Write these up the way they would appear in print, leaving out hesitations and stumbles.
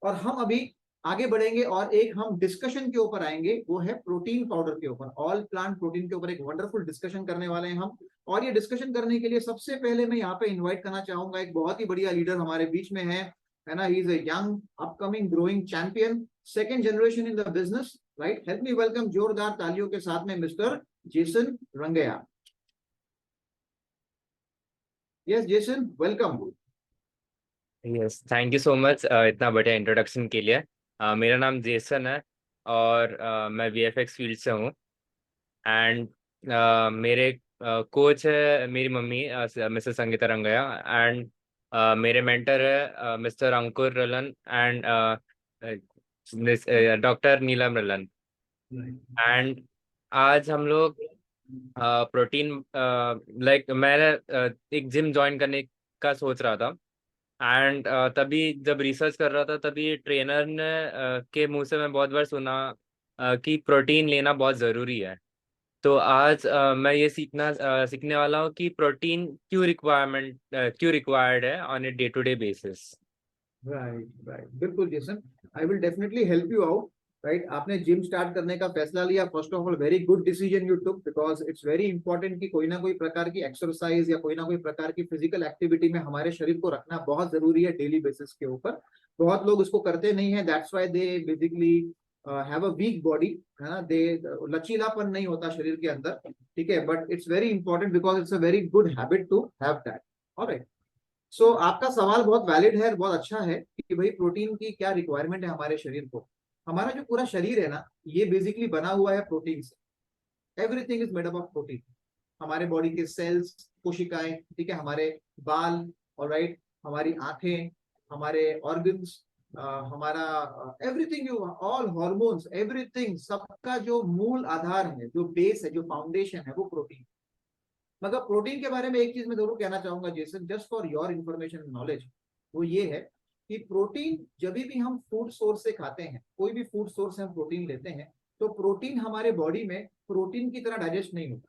और हम अभी आगे बढ़ेंगे और एक हम डिस्कशन के ऊपर आएंगे, वो है प्रोटीन पाउडर के ऊपर, ऑल प्लांट प्रोटीन के ऊपर एक वंडरफुल डिस्कशन करने वाले हैं हम। और ये डिस्कशन करने के लिए सबसे पहले मैं यहाँ पे इन्वाइट करना चाहूंगा, एक बहुत ही बढ़िया लीडर हमारे बीच में है ना, he is a young upcoming growing champion, second generation in the business, right. Help me welcome जोरदार तालियों के साथ में mister Jason Rangaiah. Yes Jason, welcome. Yes, thank you so much इतना बढ़िया इंट्रोडक्शन के लिए। मेरा नाम जेसन है और मैं वीएफएक्स फील्ड से हूँ। एंड मेरे कोच है मेरी मम्मी मिसेस संगीता रंगया। एंड मेरे मेंटर है मिस्टर अंकुर रलन एंड डॉक्टर नीलम रलन। एंड आज हम लोग प्रोटीन मैंने एक जिम ज्वाइन करने का सोच रहा था। एंड तभी जब रिसर्च कर रहा था तभी ट्रेनर ने के मुंह से मैं बहुत बार सुना कि प्रोटीन लेना बहुत ज़रूरी है। तो आज मैं ये सीखने वाला हूँ कि प्रोटीन क्यों रिक्वायर्ड है on a day to day basis. Right right, बिल्कुल Jason, I will definitely help you out. Right, आपने जिम स्टार्ट करने का फैसला लिया, first of all very good decision you took, because it's very important कि कोई ना कोई प्रकार की एक्सरसाइज या कोई ना कोई प्रकार की फिजिकल एक्टिविटी में हमारे शरीर को रखना बहुत जरूरी है डेली बेसिस के ऊपर। बहुत लोग इसको करते नहीं है, that's why they basically have a weak body, है ना, दे लचीलापन नहीं होता शरीर के अंदर, ठीक है, but it's very important because it's a very good habit to have that. Alright, so आपका सवाल बहुत वैलिड है, बहुत अच्छा है कि भाई प्रोटीन की क्या रिक्वायरमेंट है हमारे शरीर को। हमारा जो पूरा शरीर है ना, ये बेसिकली बना हुआ है प्रोटीन से। Everything is made up of protein. हमारे बॉडी के सेल्स, कोशिकाएं, ठीक है, हमारे बाल, ऑलराइट, हमारी आंखें, हमारे ऑर्गन्स, हमारा एवरीथिंग, ऑल हॉर्मोन्स, एवरीथिंग, सबका जो मूल आधार है, जो बेस है, जो फाउंडेशन है, वो प्रोटीन। मगर प्रोटीन के बारे में एक चीज मैं जरूर कहना चाहूंगा Jason, just for your information knowledge, वो ये है कि प्रोटीन जब भी हम फूड सोर्स से खाते हैं, कोई भी फूड सोर्स से हम प्रोटीन लेते हैं, तो प्रोटीन हमारे बॉडी में प्रोटीन की तरह डाइजेस्ट नहीं होता।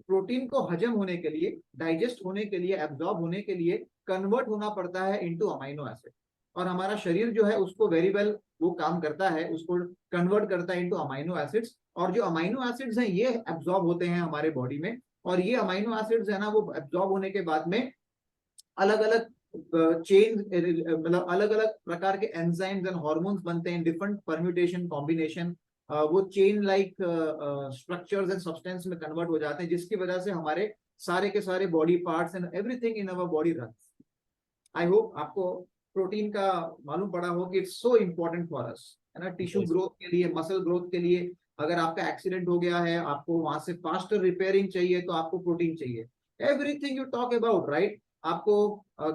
प्रोटीन को हजम होने के लिए, डाइजेस्ट होने के लिए, एब्जॉर्ब होने के लिए कन्वर्ट होना पड़ता है इनटू अमाइनो एसिड। और हमारा शरीर जो है उसको वेरी वेल वो काम करता है, उसको कन्वर्ट करता है इनटू अमाइनो एसिड्स। और जो अमाइनो एसिड्स हैं ये एब्जॉर्ब होते हैं हमारे बॉडी में। और ये अमाइनो एसिड्स है ना, वो एब्जॉर्ब होने के बाद में अलग अलग चेन, मतलब अलग अलग प्रकार के एंजाइम्स एंड हार्मोन्स बनते हैं, डिफरेंट परम्यूटेशन कॉम्बिनेशन, वो chain like structures and substance में कन्वर्ट हो जाते हैं, जिसकी वजह से हमारे सारे के सारे body parts and everything in our body run. I hope आपको प्रोटीन का मालूम पड़ा हो कि it's so important for us, है ना, टिश्यू ग्रोथ के लिए, मसल ग्रोथ के लिए। अगर आपका एक्सीडेंट हो गया है, आपको वहां से फास्टर रिपेयरिंग चाहिए, तो आपको प्रोटीन चाहिए। Everything you talk about, right, आपको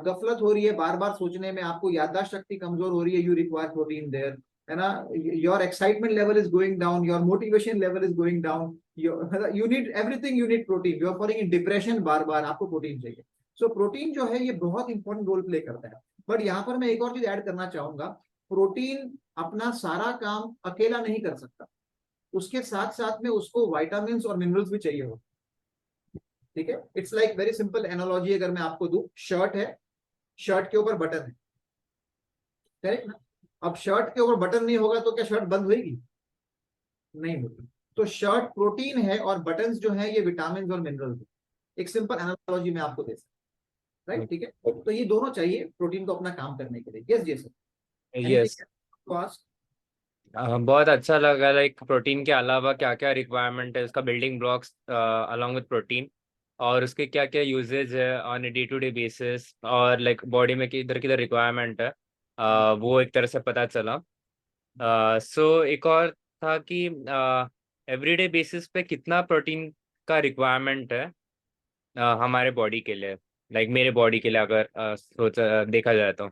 गफलत हो रही है बार बार सोचने में, आपको याददाश्त शक्ति कमजोर हो रही है, यू रिक्वायर प्रोटीन देयर, है ना, your excitement level is going down, your motivation level is going down, you need everything, you need protein, you are falling in depression, बार बार आपको प्रोटीन चाहिए। सो प्रोटीन जो है ये बहुत इंपॉर्टेंट रोल प्ले करता है। बट यहाँ पर मैं एक और चीज ऐड करना चाहूंगा, प्रोटीन अपना सारा काम अकेला नहीं कर सकता, उसके साथ साथ में उसको विटामिन और मिनरल्स भी चाहिए हो, ठीक है। It's like very simple analogy अगर मैं आपको दूं, शर्ट है, शर्ट के ऊपर बटन है, करेक्ट ना। अब शर्ट के ऊपर बटन नहीं होगा तो क्या शर्ट बंद होगी? नहीं होगी। तो शर्ट प्रोटीन है और बटन जो है ये विटामिन और मिनरल्स है। एक सिंपल एनालॉजी में आपको दे सकता, राइट, ठीक है। तो ये दोनों चाहिए प्रोटीन को अपना काम करने के लिए। यस जैसे यस, एनीथिंग आस्क? बहुत अच्छा लगा लाइक प्रोटीन के अलावा क्या क्या रिक्वायरमेंट है, उसका building blocks along with protein, और उसके क्या क्या यूजेज है on a day to day basis, और लाइक बॉडी में किधर किधर रिक्वायरमेंट है, वो एक तरह से पता चला। सो एक और था कि एवरीडे बेसिस पे कितना प्रोटीन का रिक्वायरमेंट है हमारे बॉडी के लिए, लाइक मेरे बॉडी के लिए अगर सोचा देखा जाए तो।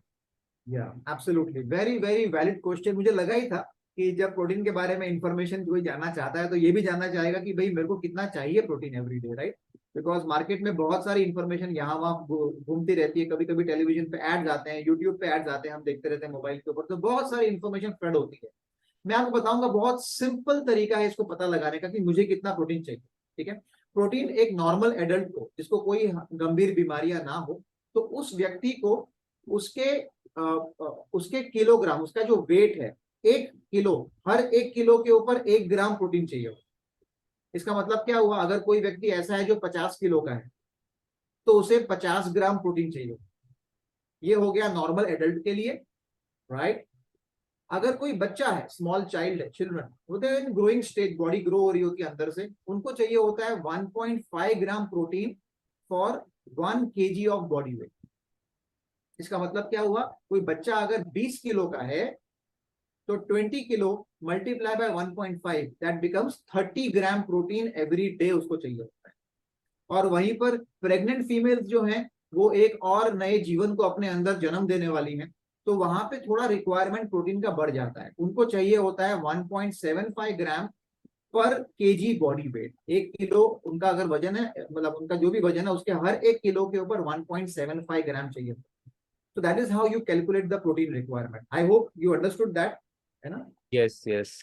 या absolutely, very very valid question. मुझे लगा ही था कि जब प्रोटीन के बारे में इंफॉर्मेशन कोई जानना चाहता है तो ये भी जानना चाहेगा कि भाई मेरे को कितना चाहिए protein every day, right. Because market में बहुत सारी इंफॉर्मेशन यहाँ वहाँ घूमती रहती है, कभी कभी टेलीविजन पे एड्स आते हैं, यूट्यूब पे एड्स आते हैं, हम देखते रहते हैं मोबाइल के ऊपर, तो बहुत सारी इंफॉर्मेशन स्प्रेड होती है। मैं आपको बताऊंगा बहुत सिंपल तरीका है इसको पता लगाने का कि मुझे कितना प्रोटीन चाहिए, ठीक है। प्रोटीन एक नॉर्मल एडल्ट को, जिसको कोई गंभीर बीमारियां ना हो, तो उस व्यक्ति को उसके उसके किलोग्राम, उसका जो वेट है 1 किलो, हर 1 किलो के ऊपर 1 ग्राम प्रोटीन चाहिए। इसका मतलब क्या हुआ, अगर कोई व्यक्ति ऐसा है जो 50 किलो का है तो उसे 50 ग्राम प्रोटीन चाहिए। ये हो गया नॉर्मल एडल्ट के लिए, राइट। अगर कोई बच्चा है, स्मॉल चाइल्ड है, चिल्ड्रन होते हैं ग्रोइंग स्टेज, बॉडी ग्रो हो रही होती है अंदर से, उनको चाहिए होता है 1.5 gram protein for 1 kg of body weight. इसका मतलब क्या हुआ, कोई बच्चा अगर 20 किलो का है तो 20 kilo multiply by 1.5, that becomes 30 gram protein every day उसको चाहिए होता है। और वहीं पर प्रेग्नेंट फीमेल्स जो हैं वो एक और नए जीवन को अपने अंदर जन्म देने वाली हैं, तो वहां पे थोड़ा रिक्वायरमेंट प्रोटीन का बढ़ जाता है। उनको चाहिए होता है 1.75 ग्राम पर केजी बॉडी वेट। 1 किलो उनका अगर वजन है, मतलब उनका जो भी वजन है उसके हर 1 किलो के ऊपर 1.75 ग्राम चाहिए। तो that is how you calculate the protein requirement. I hope you understood that, है ना। Yes yes.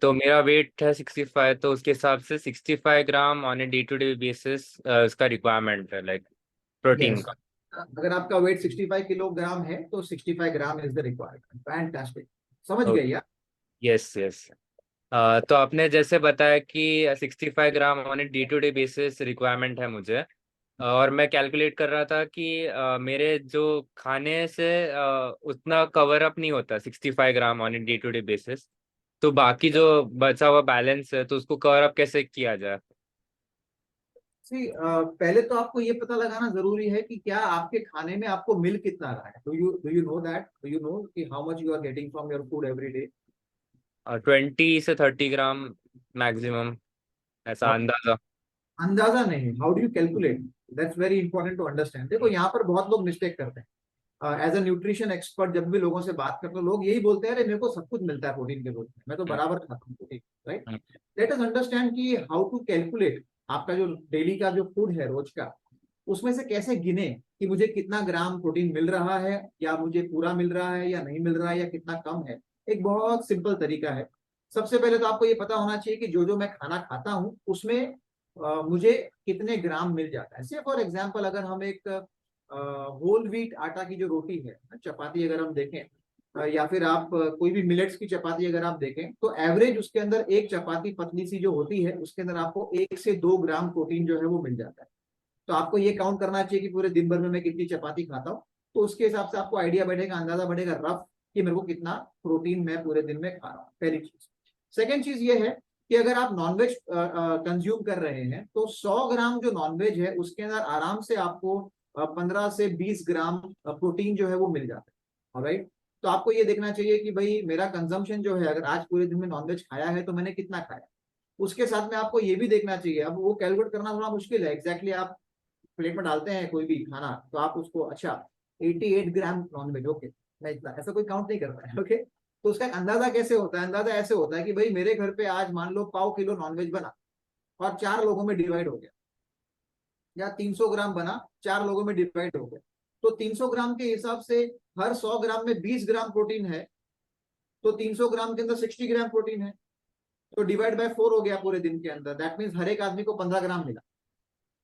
तो मेरा वेट है 65, तो उसके हिसाब से 65 gram on a day to day basis उसका रिक्वायरमेंट है, लाइक प्रोटीन यस, का। अगर आपका वेट 65 किलोग्राम है तो 65 gram is the requirement. Fantastic, समझ गए यार। Yes yes. तो आपने जैसे बताया कि 65 gram on a day to day basis requirement है मुझे, और मैं कैलकुलेट कर रहा था कि मेरे जो खाने से उतना कवर अप नहीं होता 65 gram on a day to day basis, तो बाकी जो बचा हुआ बैलेंस है तो उसको कवर अप कैसे किया जाए? सी, पहले तो आपको ये पता लगाना जरूरी है कि क्या आपके खाने में आपको मिल कितना रहा है। Do you know that, do you know कि how much you are getting from your food every day. 20 से 30 ग्राम मैक्सिमम, ऐसा अंदाजा। अंदाजा नहीं, how do you calculate, that's very important to understand. देखो यहाँ पर बहुत लोग मिस्टेक करते हैं। एज अ न्यूट्रिशन एक्सपर्ट जब भी लोगों से बात करते हैं, लोग यही बोलते हैं, अरे मेरे को सब कुछ मिलता है प्रोटीन के रूप में, मैं तो बराबर खाता हूँ protein, right. Let us understand कि हाउ टू कैलकुलेट आपका जो डेली का जो फूड है रोज का, उसमें से कैसे गिने कि मुझे कितना ग्राम प्रोटीन मिल रहा है, या मुझे पूरा मिल रहा है या नहीं मिल रहा है, या कितना कम है। एक बहुत सिंपल तरीका है। सबसे पहले तो आपको ये पता होना चाहिए कि जो जो मैं खाना खाता हूँ उसमें मुझे कितने ग्राम मिल जाता है। से फॉर एग्जाम्पल अगर हम एक होल व्हीट आटा की जो रोटी है, चपाती अगर हम देखें, या फिर आप कोई भी मिलेट्स की चपाती अगर आप देखें, तो एवरेज उसके अंदर एक चपाती पतली सी जो होती है उसके अंदर आपको 1 से 2 ग्राम प्रोटीन जो है वो मिल जाता है। तो आपको ये काउंट करना चाहिए कि पूरे दिन भर में मैं कितनी चपाती खाता हूँ, तो उसके हिसाब से आपको आइडिया बढ़ेगा, अंदाजा बढ़ेगा रफ कि मेरे को कितना प्रोटीन मैं पूरे दिन में खा रहा हूँ। पहली चीज। सेकेंड चीज ये है कि अगर आप नॉनवेज कंज्यूम कर रहे हैं तो 100 ग्राम जो नॉनवेज है उसके अंदर आराम से आपको 15 से 20 ग्राम प्रोटीन जो है वो मिल जाता है, राइट। तो आपको ये देखना चाहिए कि भाई मेरा कंजम्पशन जो है, अगर आज पूरे दिन में नॉनवेज खाया है तो मैंने कितना खाया। उसके साथ में आपको ये भी देखना चाहिए, अब वो कैलकुलेट करना थोड़ा मुश्किल है, एग्जैक्टली आप प्लेट में डालते हैं कोई भी खाना तो आप उसको, अच्छा 88 ग्राम नॉनवेज, ओके, मैं इतना, ऐसा कोई काउंट नहीं करता है, ओके। तो उसका अंदाजा कैसे होता है, अंदाजा ऐसे होता है कि भाई मेरे घर पे आज मान लो पाव किलो नॉनवेज बना और 4 लोगों में डिवाइड हो गया, या 300 ग्राम बना, 4 लोगों में डिवाइड हो गया, तो 300 ग्राम के हिसाब से हर 100 ग्राम में 20 ग्राम प्रोटीन है, तो 300 ग्राम के अंदर 60 ग्राम प्रोटीन है, तो डिवाइड बाय 4 हो गया पूरे दिन के अंदर, दैट मीन्स हर एक आदमी को 15 ग्राम मिला।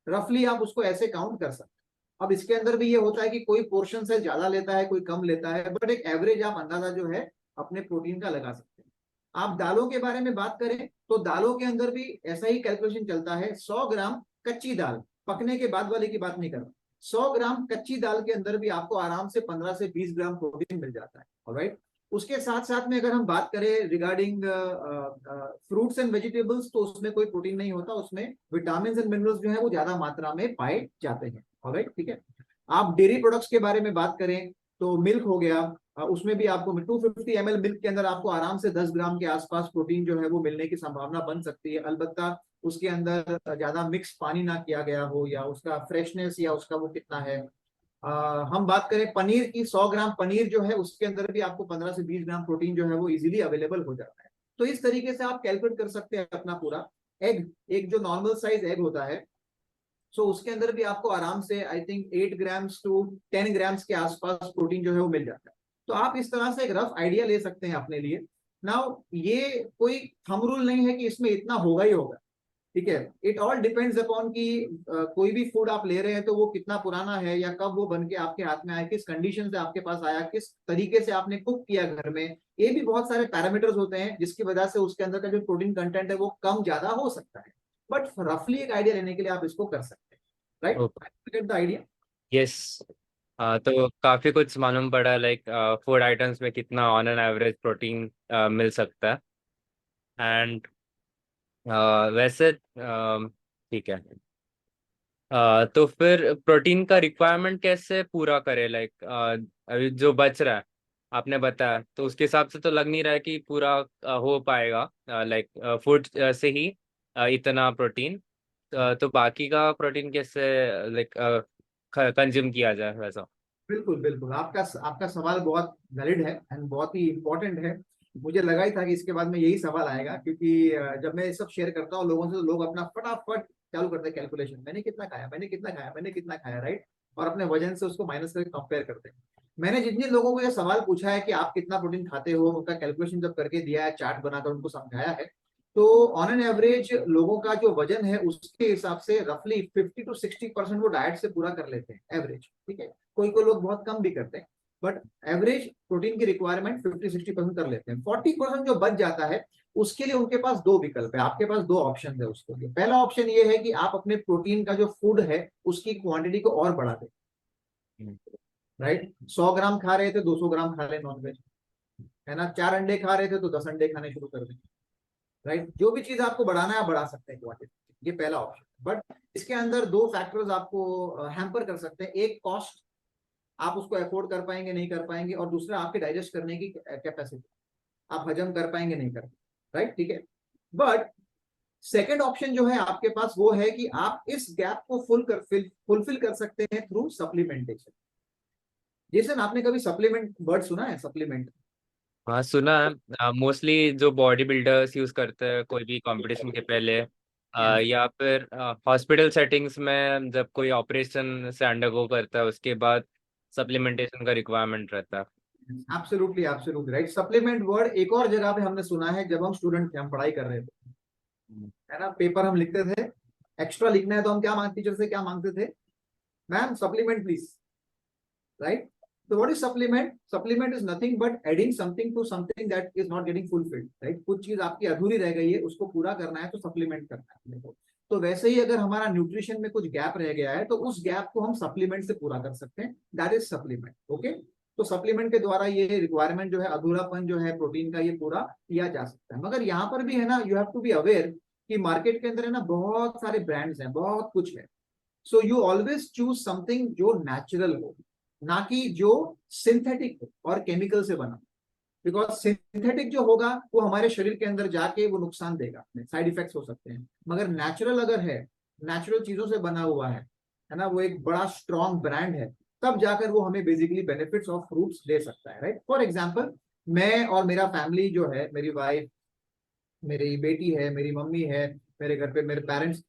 रफली आप उसको ऐसे काउंट कर सकते हैं। अब इसके अंदर भी ये होता है कि कोई पोर्शन से ज्यादा लेता है, कोई कम लेता है, बट एक एवरेज आप अंदाजा जो है अपने प्रोटीन का लगा सकते हैं। आप दालों के बारे में बात करें तो दालों के अंदर भी ऐसा ही कैलकुलेशन चलता है। 100 ग्राम कच्ची दाल, पकने के बाद वाले की बात नहीं कर रहा, 100 ग्राम कच्ची दाल के अंदर भी आपको आराम से 15 से 20 ग्राम प्रोटीन मिल जाता है, ऑलराइट। उसके साथ साथ में अगर हम बात करें रिगार्डिंग फ्रूट्स एंड वेजिटेबल्स, तो उसमें कोई प्रोटीन नहीं होता, उसमें विटामिन एंड मिनरल्स जो है वो ज्यादा मात्रा में पाए जाते हैं, ऑलराइट, ठीक है। आप डेयरी प्रोडक्ट्स के बारे में बात करें तो मिल्क हो गया, उसमें भी आपको 250 ml मिल्क के अंदर आपको आराम से 10 ग्राम के आसपास प्रोटीन जो है वो मिलने की संभावना बन सकती है, अलबत्ता उसके अंदर ज्यादा मिक्स पानी ना किया गया हो, या उसका फ्रेशनेस या उसका वो कितना है। हम बात करें पनीर की, 100 ग्राम पनीर जो है उसके अंदर भी आपको 15 से 20 ग्राम प्रोटीन जो है वो इजीली अवेलेबल हो जाता है। तो इस तरीके से आप कैलकुलेट कर सकते हैं अपना पूरा। एग, एक जो नॉर्मल साइज एग होता है, सो उसके अंदर भी आपको आराम से I think 8 grams to 10 grams के आसपास प्रोटीन जो है वो मिल जाता है। तो आप इस तरह से एक रफ आइडिया ले सकते हैं अपने लिए। नाउ ये कोई थंब रूल नहीं है कि इसमें इतना होगा ही होगा, ठीक है, इट ऑल डिपेंड्स अपॉन कि कोई भी फूड आप ले रहे हैं तो वो कितना पुराना है या कब वो बन के आपके हाथ में आया, किस कंडीशन से आपके पास आया, किस तरीके से आपने कुक किया घर में, ये भी बहुत सारे पैरामीटर्स होते हैं जिसकी वजह से उसके अंदर का जो प्रोटीन कंटेंट है वो कम ज्यादा हो सकता है। बट रफली एक आइडिया लेने के लिए आप इसको कर सकते हैं, right, get the idea. Yes. तो काफी कुछ मालूम पड़ा, लाइक फूड आइटम्स में कितना ऑन एन एवरेज प्रोटीन मिल सकता है। एंड वैसे ठीक है। तो फिर प्रोटीन का रिक्वायरमेंट कैसे पूरा करे, लाइक अभी जो बच रहा है आपने बताया, तो उसके हिसाब से तो लग नहीं रहा है कि पूरा हो पाएगा, लाइक फूड से ही इतना प्रोटीन। तो बाकी का प्रोटीन कैसे लाइक कंज्यूम किया जाए वैसा। बिल्कुल बिल्कुल, आपका आपका सवाल बहुत वैलिड है एंड बहुत ही इंपॉर्टेंट है। मुझे लगा ही था कि इसके बाद में यही सवाल आएगा, क्योंकि जब मैं ये सब शेयर करता हूँ लोगों से तो लोग अपना फटाफट चालू करते हैं कैलकुलेशन, मैंने कितना खाया, मैंने कितना खाया, मैंने कितना खाया, राइट, और अपने वजन से उसको माइनस करके कंपेयर करते हैं। मैंने जिन जिन लोगों को ये सवाल पूछा है कि आप कितना प्रोटीन खाते हो, उनका कैलकुलेशन जब करके दिया है, चार्ट बनाकर उनको समझाया है, तो ऑन एन एवरेज लोगों का जो वजन है उसके हिसाब से रफली 50 to 60% वो डाइट से पूरा कर लेते हैं एवरेज, ठीक है। कोई कोई लोग बहुत कम भी करते हैं, बट एवरेज प्रोटीन की रिक्वायरमेंट 50-60% कर लेते हैं। 40% जो बच जाता है उसके लिए उनके पास दो विकल्प है, आपके पास दो ऑप्शन है उसके लिए। पहला ऑप्शन ये है कि आप अपने प्रोटीन का जो फूड है उसकी क्वांटिटी को और बढ़ा दें, राइट। 100 ग्राम खा रहे थे 200 ग्राम खा ले नॉनवेज, है ना, 4 अंडे खा रहे थे तो 10 अंडे खाने शुरू कर दें, राइट। जो भी चीज आपको बढ़ाना है आप बढ़ा सकते हैं क्वांटिटी, ये पहला ऑप्शन। बट इसके अंदर दो फैक्टर्स आपको हैम्पर कर सकते हैं, एक कॉस्ट, आप उसको अफोर्ड कर पाएंगे नहीं कर पाएंगे, और दूसरा आपके डाइजेस्ट करने की कैपेसिटी, आप हजम कर पाएंगे नहीं कर पाएंगे, राइट, ठीक है। बट सेकेंड ऑप्शन जो है आपके पास वो है कि आप इस गैप को फुलफिल कर सकते हैं थ्रू सप्लीमेंटेशन। जैसे आपने कभी सप्लीमेंट वर्ड सुना है, सप्लीमेंट? हाँ सुना है, मोस्टली जो बॉडी बिल्डर्स यूज करते हैं कोई भी कंपटीशन के पहले, या फिर हॉस्पिटल सेटिंग्स में जब कोई ऑपरेशन से अंडरगो करता है उसके बाद सप्लीमेंटेशन का रिक्वायरमेंट रहता है। Absolutely absolutely right. Supplement word एक और जगह पे हमने सुना है, जब हम स्टूडेंट थे, हम पढ़ाई कर रहे थे, है ना, पेपर हम लिखते थे, एक्स्ट्रा लिखना है तो हम क्या मांगते, टीचर से क्या मांगते थे, ma'am supplement please, right. So what is supplement? Supplement is nothing but adding something to something that is not getting fulfilled, right? कुछ चीज आपकी अधूरी रह गई है, उसको पूरा करना है तो सप्लीमेंट करना है अपने को। तो वैसे ही अगर हमारा न्यूट्रिशन में कुछ गैप रह गया है तो उस गैप को हम सप्लीमेंट से पूरा कर सकते हैं, दैट इज सप्लीमेंट, ओके। तो सप्लीमेंट के द्वारा ये रिक्वायरमेंट जो है, अधूरापन जो है प्रोटीन का, ये पूरा किया जा सकता है। मगर यहाँ पर भी है ना, you have to be aware कि मार्केट के अंदर है ना बहुत सारे ब्रांड्स हैं, बहुत कुछ है। So you always choose something जो नेचुरल हो, ना कि जो सिंथेटिक हो और केमिकल से बना, बिकॉज सिंथेटिक जो होगा वो हमारे शरीर के अंदर जाके वो नुकसान देगा, साइड इफेक्ट्स हो सकते हैं। मगर नेचुरल अगर है, नेचुरल चीजों से बना हुआ है ना, वो एक बड़ा स्ट्रॉन्ग ब्रांड है, तब जाकर वो हमें बेसिकली बेनिफिट्स ऑफ फ्रूट्स दे सकता है, राइट। फॉर एग्जाम्पल, मैं और मेरा फैमिली जो है, मेरी वाइफ, मेरी बेटी है, मेरी मम्मी है, मेरे घर पे मेरे पेरेंट्स,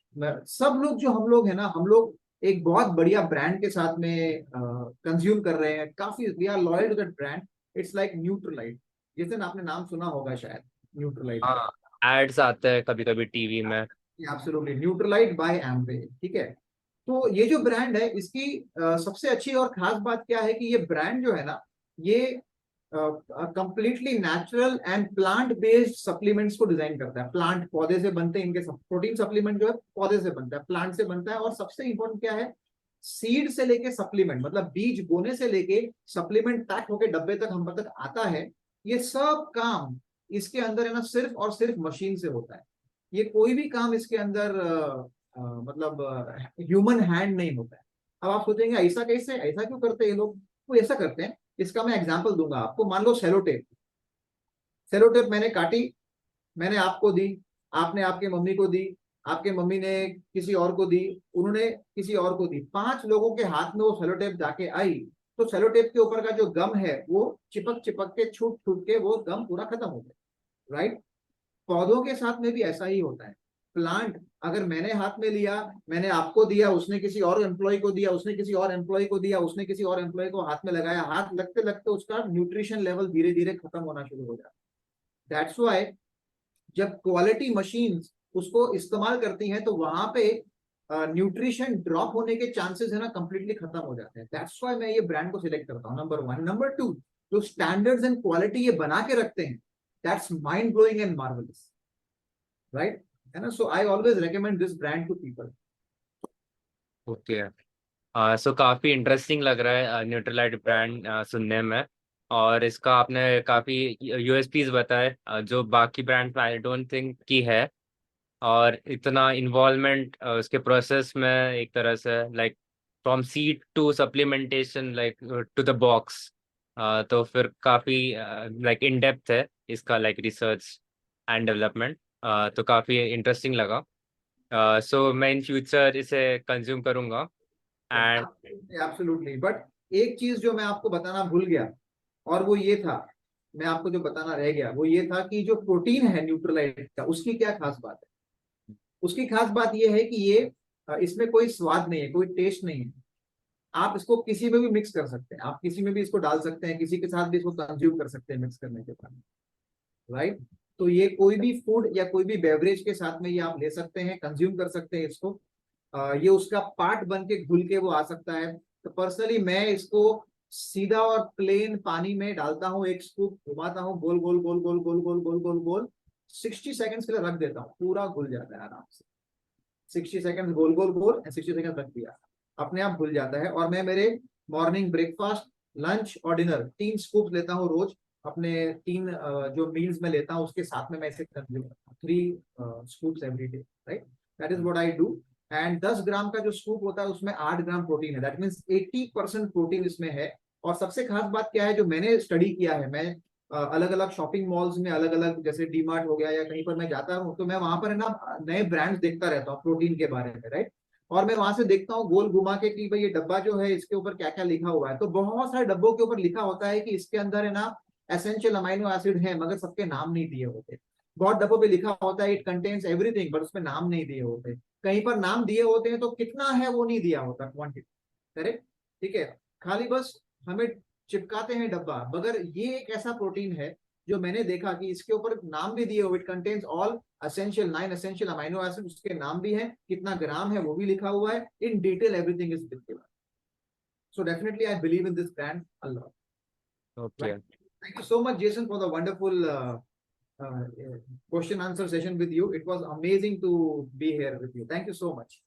सब लोग जो हम लोग है ना, हम लोग एक बहुत बढ़िया ब्रांड के साथ में कंज्यूम कर रहे हैं, काफी we are loyal to that brand. It's like Nutrilite, जिस दिन आपने नाम सुना होगा शायद, न्यूट्रलाइट का। हाँ, एड्स आते हैं कभी कभी टीवी में। एब्सोल्युटली, न्यूट्रलाइट बाय एम्वे, ठीक है। तो ये जो ब्रांड है इसकी सबसे अच्छी और खास बात क्या है कि ये ब्रांड जो है ना, ये completely natural and plant based supplements को डिजाइन करता है। प्लांट, पौधे से बनते हैं इनके प्रोटीन सप्लीमेंट जो है पौधे से बनता है, प्लांट से बनता है। और सबसे इंपॉर्टेंट क्या है, सीड से लेके सप्लीमेंट, मतलब बीज बोने से लेके सप्लीमेंट पैक होके डब्बे तक हम तक आता है, ये सब काम इसके अंदर है ना सिर्फ और सिर्फ मशीन से होता है। ये कोई भी काम इसके अंदर मतलब ह्यूमन हैंड नहीं होता है। अब आप सोचेंगे ऐसा कैसे, ऐसा क्यों करते हैं ये लोग? वो ऐसा करते हैं, इसका मैं एग्जांपल दूंगा आपको। मान लो सेलो टेप, सेलो टेप मैंने काटी, मैंने आपको दी, आपने आपके मम्मी को दी, आपके मम्मी ने किसी और को दी, उन्होंने किसी और को दी, 5 लोगों के हाथ में वो सेलो टेप जाके आई, तो सेलो टेप के ऊपर का जो गम है वो चिपक चिपक के, छूट छूट के वो गम पूरा खत्म हो गया, राइट। पौधों के साथ में भी ऐसा ही होता है। प्लांट, अगर मैंने हाथ में लिया, मैंने आपको दिया, उसने किसी और एम्प्लॉय को दिया, उसने किसी और एम्प्लॉय को दिया, उसने किसी और एम्प्लॉय को हाथ में लगाया, हाथ लगते लगते उसका न्यूट्रिशन लेवल धीरे धीरे खत्म होना शुरू हो जाता है। दैट्स व्हाई जब क्वालिटी मशीन्स उसको इस्तेमाल करती हैं तो वहां पे न्यूट्रिशन ड्रॉप होने के चांसेस है ना कंप्लीटली खत्म हो जाते हैं. दैट्स व्हाई मैं ये ब्रांड को सिलेक्ट करता हूँ. नंबर 1. नंबर 2, जो स्टैंडर्ड्स एंड क्वालिटी ये बना के रखते हैं, that's mind blowing and marvellous, right, है ना. So I always recommend this brand to people. Okay. So काफ़ी इंटरेस्टिंग लग रहा है न्यूट्रीलाइट ब्रांड सुनने में. और इसका आपने काफ़ी यूएसपीज बताए जो बाकी ब्रांड में आई डोंट थिंक की है. और इतना इन्वॉल्वमेंट उसके प्रोसेस में एक तरह से like from seed to supplementation like to the box. तो फिर काफ़ी लाइक इन डेप्थ है इसका लाइक रिसर्च एंड डेवलपमेंट. तो काफ़ी इंटरेस्टिंग लगा. सो मैं इन फ्यूचर इसे कंज्यूम करूँगा. And absolutely. बट एक चीज जो मैं आपको बताना भूल गया, और वो ये था, मैं आपको जो बताना रह गया वो ये था कि जो प्रोटीन है न्यूट्रीलाइट का, उसकी क्या खास बात है. उसकी खास बात ये है कि ये इसमें कोई स्वाद नहीं है, कोई टेस्ट नहीं है. आप इसको किसी में भी मिक्स कर सकते हैं, आप किसी में भी इसको डाल सकते हैं, किसी के साथ भी इसको कंज्यूम कर सकते हैं मिक्स करने के बाद, राइट. तो ये कोई भी फूड या कोई भी बेवरेज के साथ में ये आप ले सकते हैं, कंज्यूम कर सकते हैं इसको. ये उसका पार्ट बन के घुल के वो आ सकता है. तो पर्सनली मैं इसको सीधा और प्लेन पानी में डालता हूँ, एक स्कूप घुमाता हूँ, गोल गोल गोल गोल गोल गोल गोल गोल गोल 60 सेकंड्स के लिए रख देता हूँ, पूरा घुल जाता है आराम से. 60 सेकंड्स गोल गोल गोल, 60 सेकंड रख दिया, अपने आप घुल जाता है. और मैं मेरे मॉर्निंग ब्रेकफास्ट, लंच और डिनर 3 स्कूप लेता हूँ रोज. अपने 3 जो मील्स में लेता हूँ उसके साथ में मैं इसे कंज्यूम करता हूँ. 3 scoops every day, right. That is what I do. And 10 ग्राम का जो स्कूप होता है उसमें 8 ग्राम प्रोटीन है. दैट मीन्स 80% प्रोटीन इसमें है. और सबसे खास बात क्या है, जो मैंने स्टडी किया है, मैं अलग अलग शॉपिंग मॉल्स में, अलग अलग जैसे डीमार्ट हो गया या कहीं पर मैं जाता हूँ, तो मैं वहां पर है ना नए ब्रांड्स देखता रहता हूँ प्रोटीन के बारे में, राइट. और मैं वहां से देखता हूँ गोल घुमा के कि भाई ये डब्बा जो है इसके ऊपर क्या क्या लिखा हुआ है. तो बहुत सारे डब्बों के ऊपर लिखा होता है कि इसके अंदर है ना एसेंशियल अमाइनो एसिड है, मगर सबके नाम नहीं दिए होते. बहुत डब्बों पे लिखा होता है इट कंटेन्स एवरीथिंग, बट उसमें नाम नहीं दिए होते. कहीं पर नाम दिए होते हैं तो कितना है वो नहीं दिया होता, क्वांटिटी, करेक्ट, ठीक है. खाली बस हमें चिपकाते हैं डब्बा. मगर ये एक ऐसा प्रोटीन है जो मैंने देखा कि इसके ऊपर नाम भी दिए हुए, it contains all essential 9 essential amino acid, उसके नाम भी है, कितना ग्राम है वो भी लिखा हुआ है, in detail everything is given. So definitely I believe in this brand a lot. Okay. Thank you so much, Jason, for the wonderful question answer session with you. It was amazing to be here with you. Thank you so much.